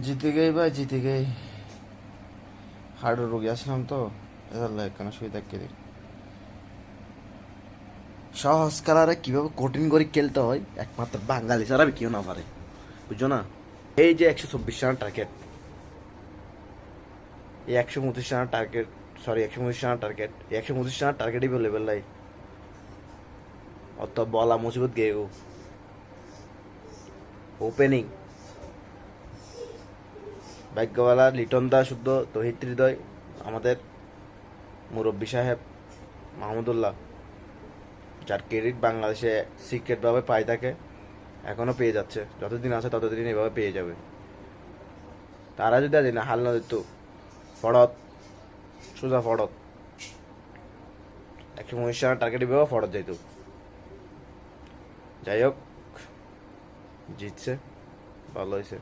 জিতে গেই ভাই, জিতে গেই। হার্টের রোগী আসলাম তো, এদাল্লা একখানা শুয়ে থাকি। সহজ খেলারে কিভাবে কঠিন করে খেলতে হয় একমাত্র বাঙালি ছাড়া কেউ না পারে, বুঝছো না? এই যে 124 রান টার্গেট, এই 129 run target, sorry 129 run target, 129 run টার্গেটই লেভেল লাই অত বলা মুসিবত গেয়ে ওপেনিং ভাগ্যওয়ালা লিটন দা শুদ্ধ, তহিদ হৃদয়, আমাদের মুরব্বী সাহেব মাহমুদুল্লাহ, যার ক্রেডিট বাংলাদেশে সিক্রেটভাবে পাই থাকে, এখনও পেয়ে যাচ্ছে। যতদিন আছে ততদিন এভাবে পেয়ে যাবে। তারা যদি আজ না হাল না দিত, ফড়ত, সোজা ফড়ত, 119 রান টার্গেট এভাবে ফড়ত যাইত। যাই হোক, জিতছে, ভালো হয়েছে।